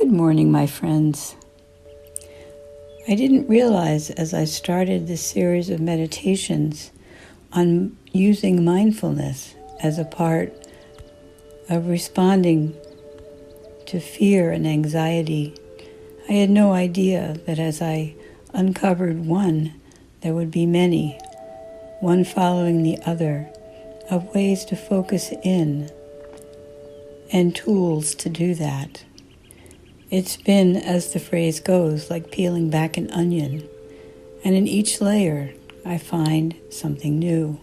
Good morning, my friends. I didn't realize as I started this series of meditations on using mindfulness as a part of responding to fear and anxiety. I had no idea that as I uncovered one, there would be many, one following the other, of ways to focus in and tools to do that. It's been, as the phrase goes, like peeling back an onion, and in each layer I find something new.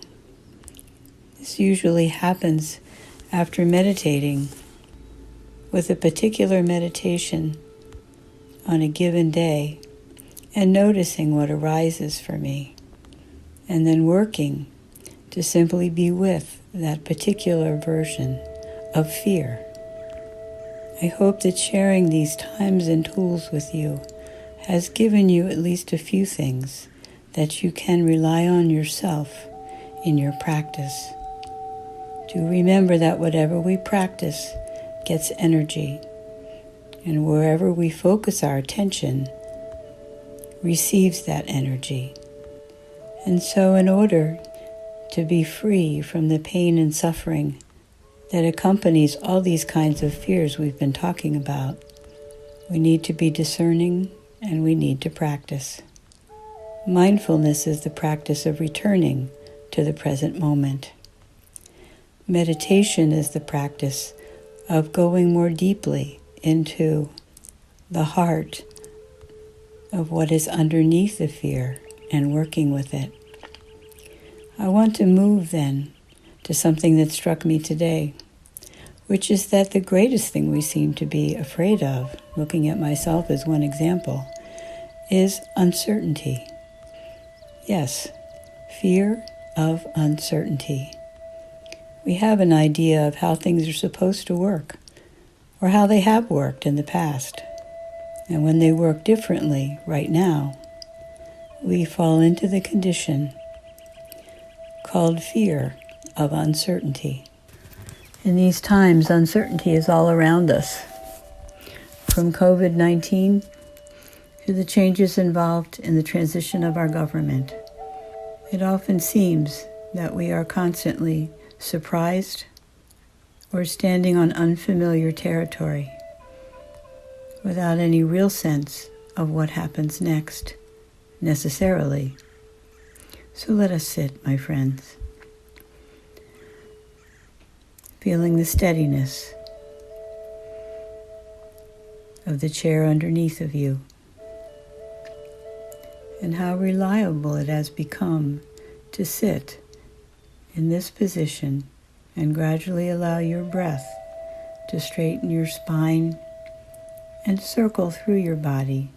This usually happens after meditating with a particular meditation on a given day and noticing what arises for me, and then working to simply be with that particular version of fear. I hope that sharing these times and tools with you has given you at least a few things that you can rely on yourself in your practice. To remember that whatever we practice gets energy, and wherever we focus our attention receives that energy. And so in order to be free from the pain and suffering that accompanies all these kinds of fears we've been talking about, we need to be discerning and we need to practice. Mindfulness is the practice of returning to the present moment. Meditation is the practice of going more deeply into the heart of what is underneath the fear and working with it. I want to move then to something that struck me today, which is that the greatest thing we seem to be afraid of, looking at myself as one example, is uncertainty. Yes, fear of uncertainty. We have an idea of how things are supposed to work, or how they have worked in the past. And when they work differently right now, we fall into the condition called fear of uncertainty. In these times, uncertainty is all around us. From COVID-19 to the changes involved in the transition of our government, it often seems that we are constantly surprised or standing on unfamiliar territory without any real sense of what happens next, necessarily. So let us sit, my friends, feeling the steadiness of the chair underneath of you and how reliable it has become to sit in this position and gradually allow your breath to straighten your spine and circle through your body,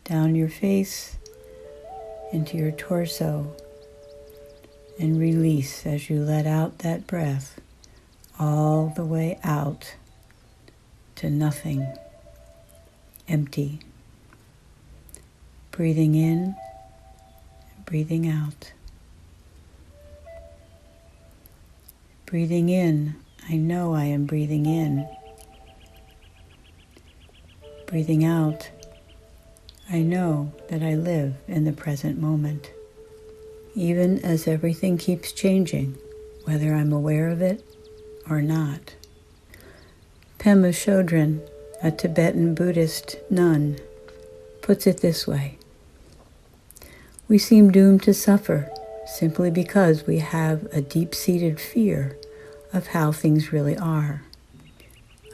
down your face, into your torso, and release as you let out that breath all the way out to nothing, empty. Breathing in, breathing out. Breathing in, I know I am breathing in. Breathing out, I know that I live in the present moment. Even as everything keeps changing, whether I'm aware of it or not. Pema Chodron, a Tibetan Buddhist nun, puts it this way: we seem doomed to suffer simply because we have a deep-seated fear of how things really are.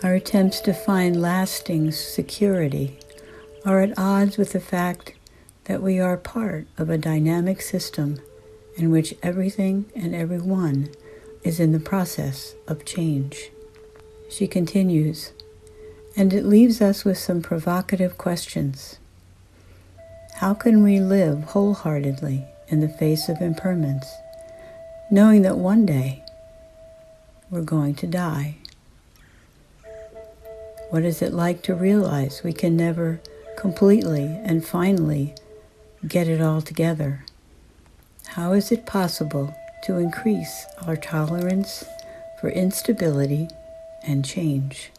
Our attempts to find lasting security are at odds with the fact that we are part of a dynamic system in which everything and everyone is in the process of change. She continues, and it leaves us with some provocative questions. How can we live wholeheartedly in the face of impermanence, knowing that one day we're going to die? What is it like to realize we can never completely and finally get it all together? How is it possible to increase our tolerance for instability and change?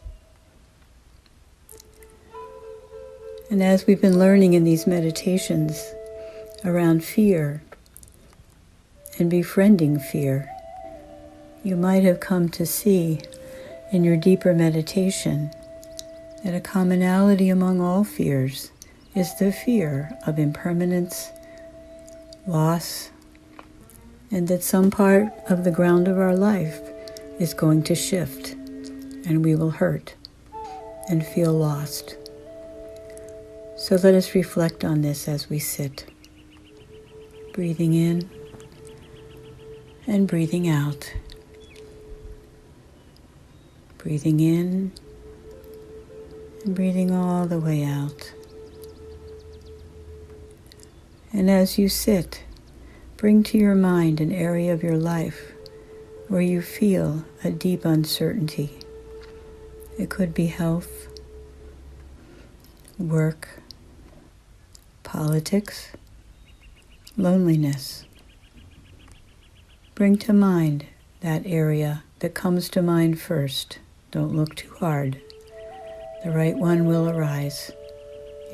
And as we've been learning in these meditations around fear and befriending fear, you might have come to see in your deeper meditation that a commonality among all fears is the fear of impermanence, loss, and that some part of the ground of our life is going to shift, and we will hurt and feel lost. So let us reflect on this as we sit, breathing in and breathing out. Breathing in and breathing all the way out. And as you sit, bring to your mind an area of your life where you feel a deep uncertainty. It could be health, work, politics, loneliness. Bring to mind that area that comes to mind first. Don't look too hard. The right one will arise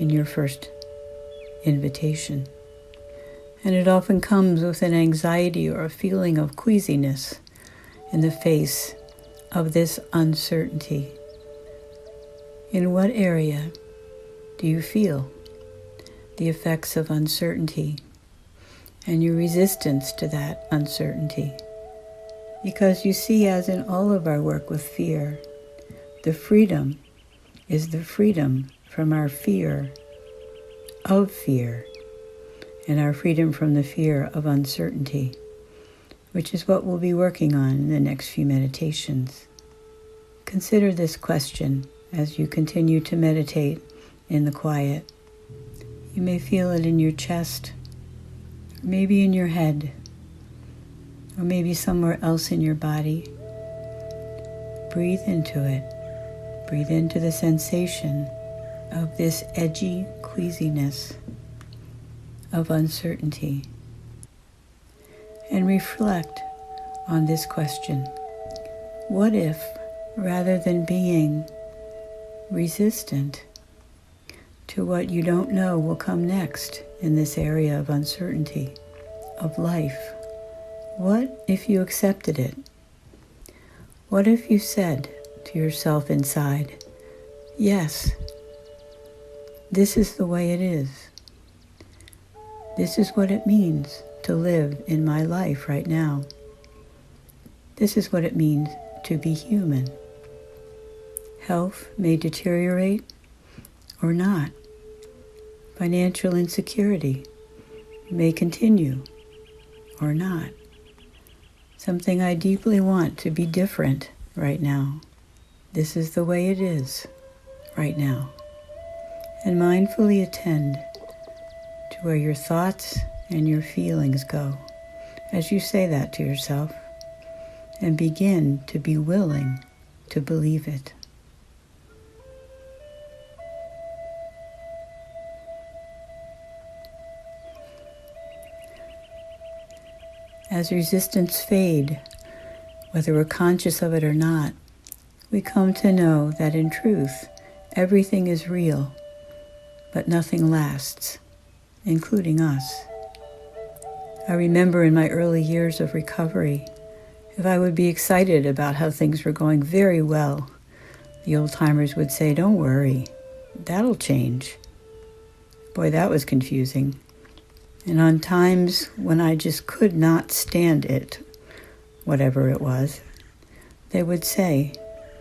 in your first invitation. And it often comes with an anxiety or a feeling of queasiness in the face of this uncertainty. In what area do you feel the effects of uncertainty and your resistance to that uncertainty? Because you see, as in all of our work with fear, the freedom is the freedom from our fear of fear and our freedom from the fear of uncertainty, which is what we'll be working on in the next few meditations. Consider this question as you continue to meditate in the quiet. You may feel it in your chest, or maybe in your head, or maybe somewhere else in your body. Breathe into it. Breathe into the sensation of this edgy queasiness, of uncertainty. And reflect on this question. What if, rather than being resistant to what you don't know will come next in this area of uncertainty, of life, what if you accepted it? What if you said to yourself inside, yes, this is the way it is. This is what it means to live in my life right now. This is what it means to be human. Health may deteriorate or not. Financial insecurity may continue or not. Something I deeply want to be different right now. This is the way it is right now. And mindfully attend to where your thoughts and your feelings go as you say that to yourself, and begin to be willing to believe it. As resistance fade, whether we're conscious of it or not, we come to know that in truth, everything is real, but nothing lasts, including us. I remember in my early years of recovery, if I would be excited about how things were going very well, the old-timers would say, "Don't worry, that'll change." Boy, that was confusing. And on times when I just could not stand it, whatever it was, they would say,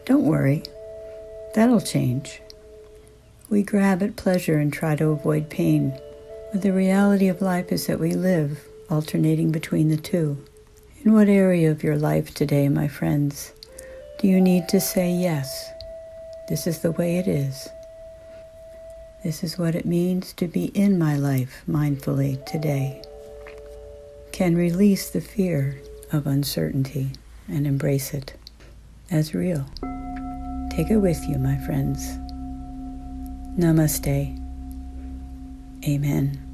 "Don't worry, that'll change." We grab at pleasure and try to avoid pain, but the reality of life is that we live alternating between the two. In what area of your life today, my friends, do you need to say, yes, this is the way it is? This is what it means to be in my life mindfully today. Can release the fear of uncertainty and embrace it as real. Take it with you, my friends. Namaste. Amen.